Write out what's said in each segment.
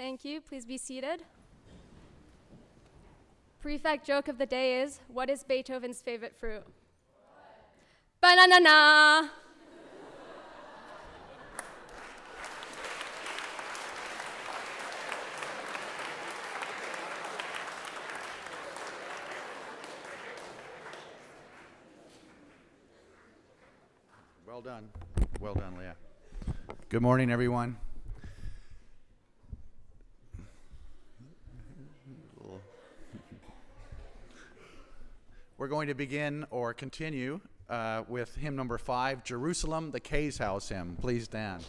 Thank you. Please be seated. Prefect joke of the day is, what is Beethoven's favorite fruit? Banana! Well done. Well done, Leah. Good morning, everyone. We're going to begin or continue with hymn number 5, Jerusalem, the K's House hymn. Please stand.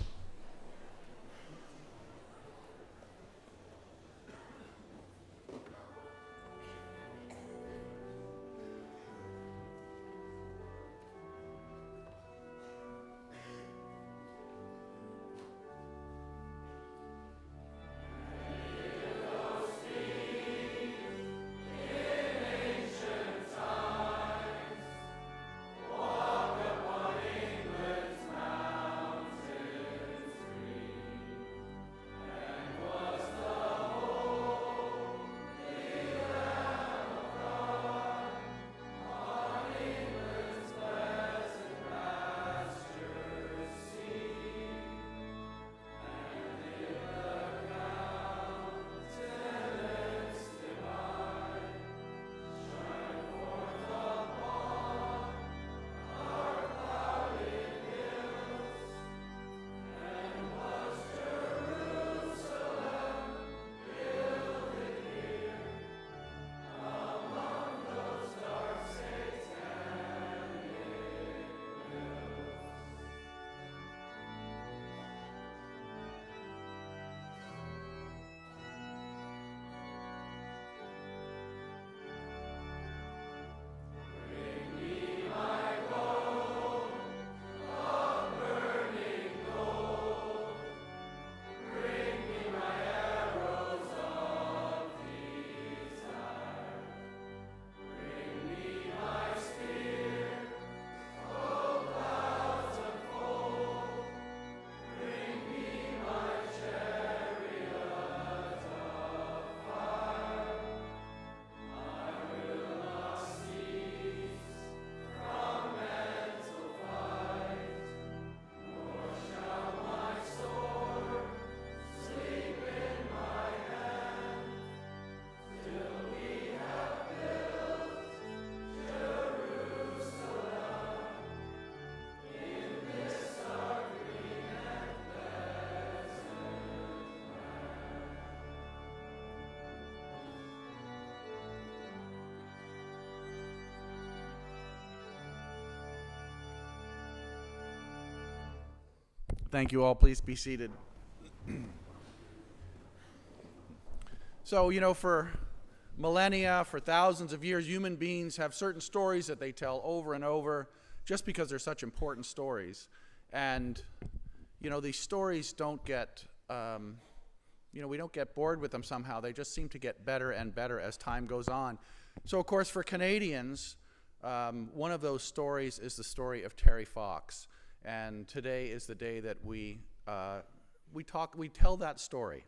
Thank you all. Please be seated. So, for millennia, for thousands of years, human beings have certain stories that they tell over and over just because they're such important stories. And, these stories don't get, we don't get bored with them somehow. They just seem to get better and better as time goes on. So, of course, for Canadians, one of those stories is the story of Terry Fox. And today is the day that we tell that story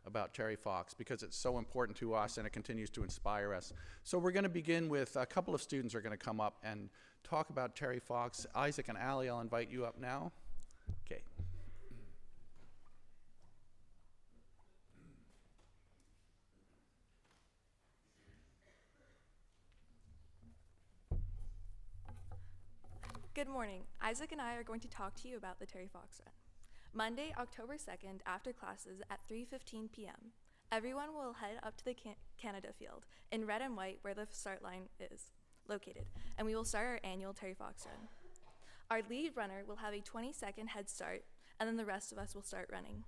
about Terry Fox because it's so important to us and it continues to inspire us. So we're going to begin with a couple of students are going to come up and talk about Terry Fox. Isaac and Allie, I'll invite you up now. Okay. Good morning. Isaac and I are going to talk to you about the Terry Fox Run. Monday, October 2nd, after classes at 3:15 p.m., everyone will head up to the Canada field in red and white where the start line is located, and we will start our annual Terry Fox Run. Our lead runner will have a 20-second head start, and then the rest of us will start running.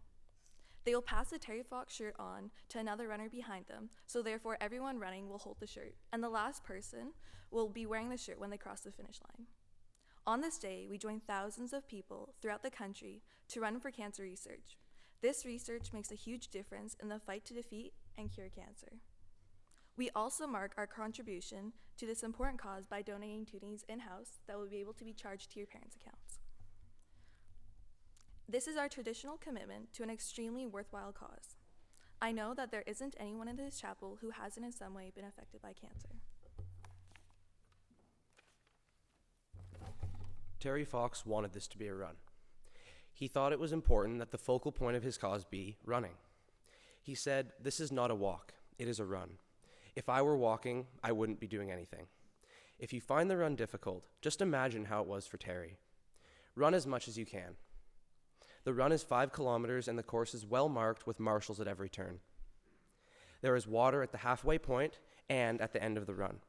They will pass the Terry Fox shirt on to another runner behind them, so therefore everyone running will hold the shirt, and the last person will be wearing the shirt when they cross the finish line. On this day, we join thousands of people throughout the country to run for cancer research. This research makes a huge difference in the fight to defeat and cure cancer. We also mark our contribution to this important cause by donating tutors in-house that will be able to be charged to your parents' accounts. This is our traditional commitment to an extremely worthwhile cause. I know that there isn't anyone in this chapel who hasn't in some way been affected by cancer. Terry Fox wanted this to be a run. He thought it was important that the focal point of his cause be running. He said, "This is not a walk, it is a run. If I were walking, I wouldn't be doing anything." If you find the run difficult, just imagine how it was for Terry. Run as much as you can. The run is 5 kilometers and the course is well marked with marshals at every turn. There is water at the halfway point and at the end of the run.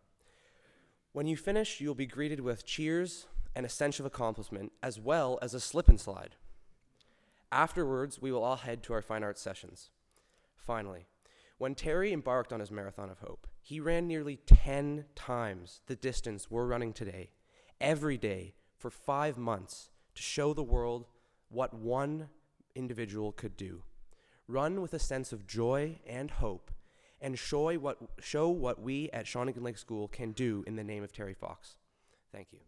When you finish, you'll be greeted with cheers and a sense of accomplishment, as well as a slip and slide. Afterwards, we will all head to our fine arts sessions. Finally, when Terry embarked on his Marathon of Hope, he ran nearly 10 times the distance we're running today, every day, for 5 months, to show the world what one individual could do. Run with a sense of joy and hope, and show what we at Shawnigan Lake School can do in the name of Terry Fox. Thank you.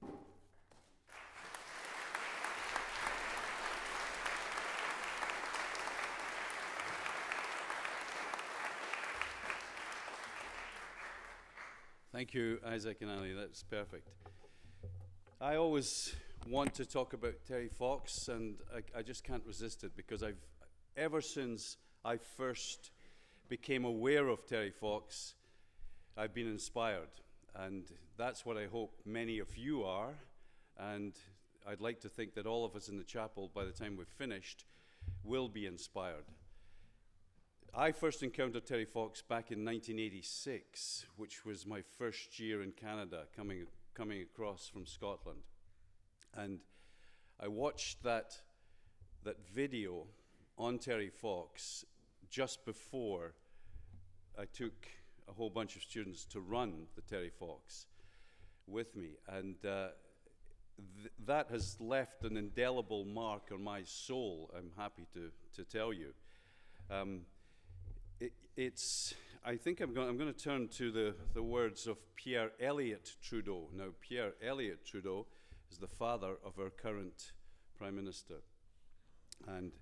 Thank you, Isaac and Ali. That's perfect. I always want to talk about Terry Fox, and I just can't resist it because ever since I first became aware of Terry Fox, I've been inspired, and that's what I hope many of you are, and I'd like to think that all of us in the chapel, by the time we've finished, will be inspired. I first encountered Terry Fox back in 1986, which was my first year in Canada, coming across from Scotland. And I watched that video on Terry Fox just before I took a whole bunch of students to run the Terry Fox with me. And that has left an indelible mark on my soul, I'm happy to tell you. I think I'm going to turn to the words of Pierre Elliott Trudeau. Now, Pierre Elliott Trudeau is the father of our current Prime Minister. And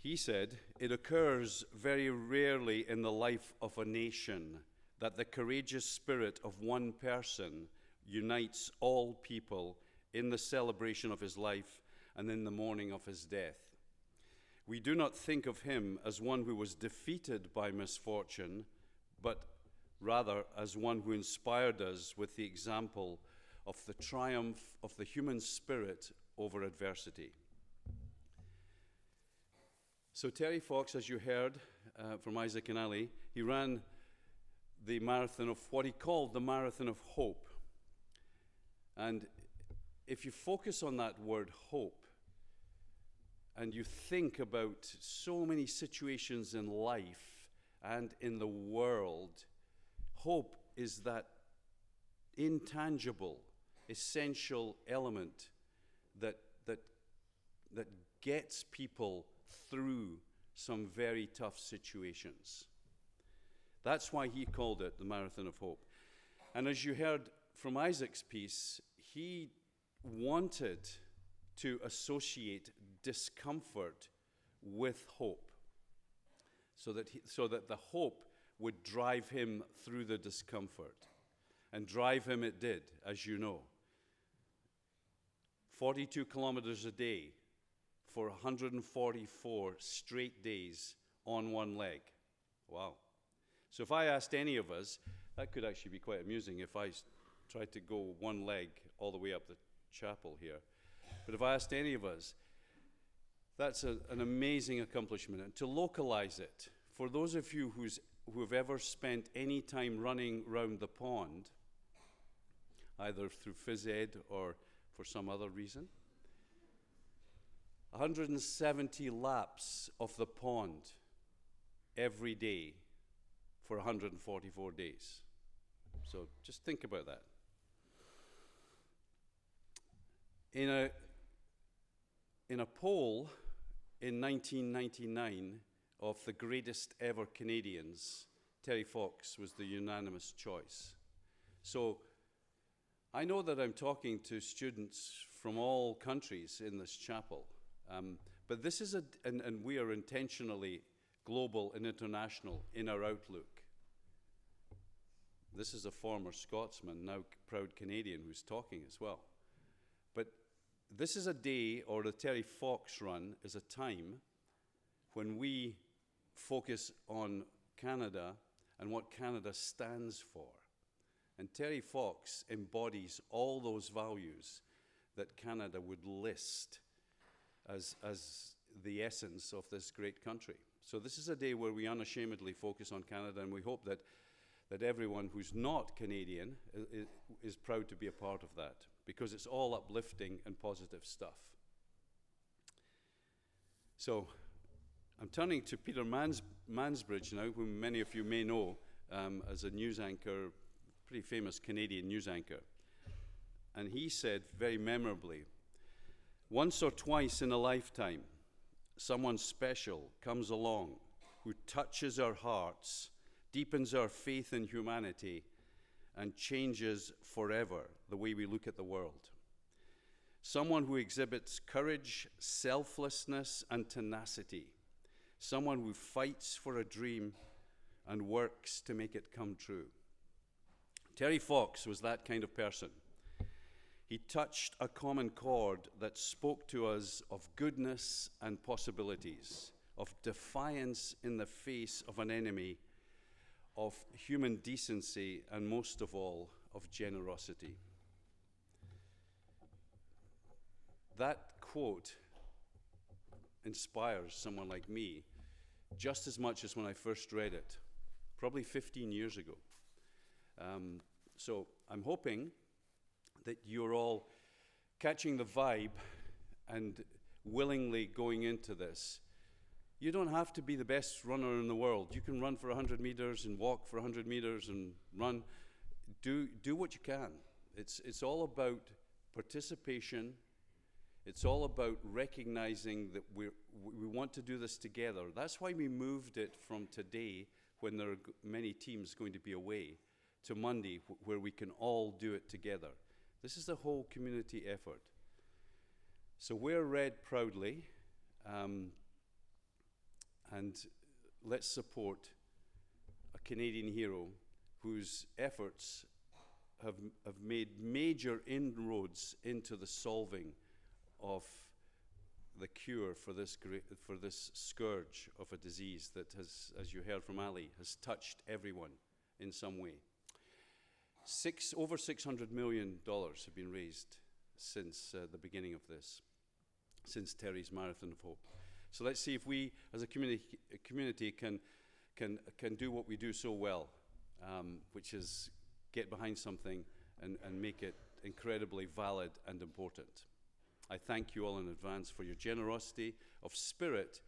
he said, "It occurs very rarely in the life of a nation that the courageous spirit of one person unites all people in the celebration of his life and in the mourning of his death. We do not think of him as one who was defeated by misfortune, but rather as one who inspired us with the example of the triumph of the human spirit over adversity." So Terry Fox, as you heard from Isaac and Ali, he ran the marathon of what he called the Marathon of Hope. And if you focus on that word hope, and you think about so many situations in life and in the world, hope is that intangible, essential element that gets people through some very tough situations. That's why he called it the Marathon of Hope. And as you heard from Isaac's piece, he wanted to associate discomfort with hope, so that the hope would drive him through the discomfort. And drive him it did, as you know. 42 kilometers a day for 144 straight days on one leg. Wow. So if I asked any of us, that could actually be quite amusing if I tried to go one leg all the way up the chapel here. But if I asked any of us, that's an amazing accomplishment. And to localize it, for those of you who have ever spent any time running round the pond, either through phys ed or for some other reason, 170 laps of the pond every day for 144 days. So just think about that. In a poll in 1999 of the greatest ever Canadians, Terry Fox was the unanimous choice. So I know that I'm talking to students from all countries in this chapel, but this is and we are intentionally global and international in our outlook. This is a former Scotsman, now proud Canadian, who's talking as well. But this is a day, or the Terry Fox run is a time when we focus on Canada and what Canada stands for. And Terry Fox embodies all those values that Canada would list as the essence of this great country. So this is a day where we unashamedly focus on Canada, and we hope that everyone who's not Canadian is proud to be a part of that, because it's all uplifting and positive stuff. So I'm turning to Peter Mansbridge now, whom many of you may know as a news anchor, pretty famous Canadian news anchor. And he said very memorably, "Once or twice in a lifetime, someone special comes along who touches our hearts, deepens our faith in humanity, and changes forever the way we look at the world. Someone who exhibits courage, selflessness, and tenacity. Someone who fights for a dream and works to make it come true." Terry Fox was that kind of person. He touched a common chord that spoke to us of goodness and possibilities, of defiance in the face of an enemy, of human decency, and most of all, of generosity. That quote inspires someone like me just as much as when I first read it, probably 15 years ago. So I'm hoping that you're all catching the vibe and willingly going into this. You don't have to be the best runner in the world. You can run for 100 meters and walk for 100 meters and run. Do what you can. It's all about participation. It's all about recognizing that we want to do this together. That's why we moved it from today, when there are many teams going to be away, to Monday, where we can all do it together. This is the whole community effort. So wear red proudly, and let's support a Canadian hero whose efforts have made major inroads into the solving of the cure for this scourge of a disease that has, as you heard from Ali, has touched everyone in some way. Over $600 million have been raised since the beginning of this, since Terry's Marathon of Hope. So let's see if we, as a community, can do what we do so well, which is get behind something and make it incredibly valid and important. I thank you all in advance for your generosity of spirit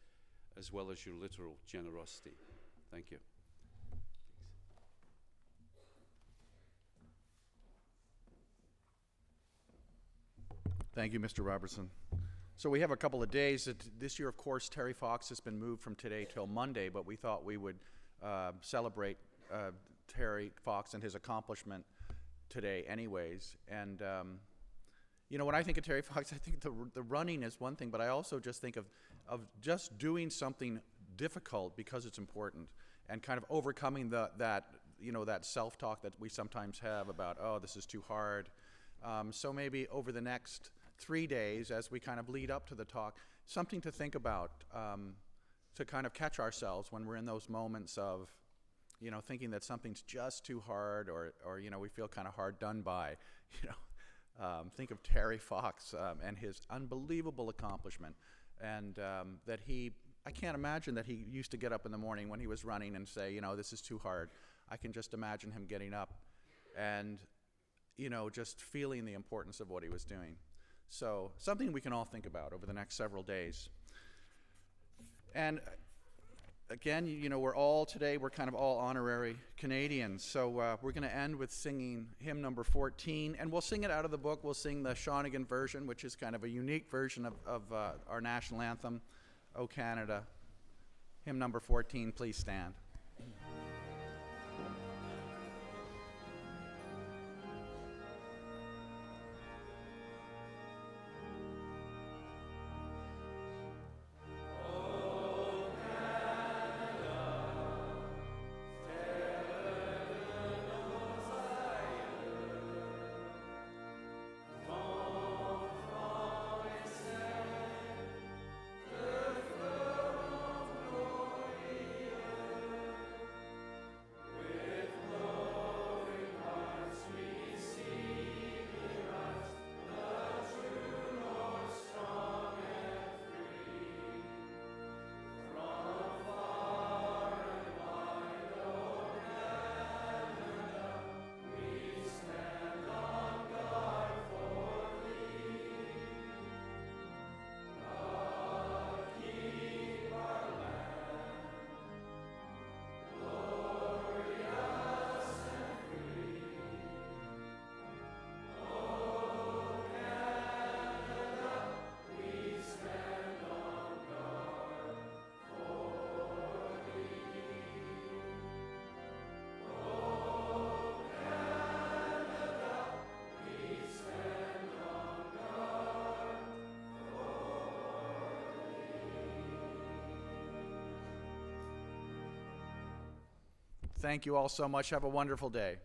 as well as your literal generosity. Thank you. Thank you, Mr. Robertson. So we have a couple of days. This year, of course, Terry Fox has been moved from today till Monday, but we thought we would celebrate Terry Fox and his accomplishment today anyways. And you know, when I think of Terry Fox, I think the running is one thing, but I also just think of just doing something difficult because it's important, and kind of overcoming that self-talk that we sometimes have about, oh, this is too hard. So maybe over the next 3 days, as we kind of lead up to the talk, something to think about, to kind of catch ourselves when we're in those moments of, thinking that something's just too hard, or we feel kind of hard done by, think of Terry Fox and his unbelievable accomplishment, and that I can't imagine that he used to get up in the morning when he was running and say, this is too hard. I can just imagine him getting up and, just feeling the importance of what he was doing. So something we can all think about over the next several days. And again, we're kind of all honorary Canadians. So we're going to end with singing hymn number 14, and we'll sing it out of the book. We'll sing the Shawnigan version, which is kind of a unique version of our national anthem, O Canada. Hymn number 14, please stand. O Canada. Thank you all so much. Have a wonderful day.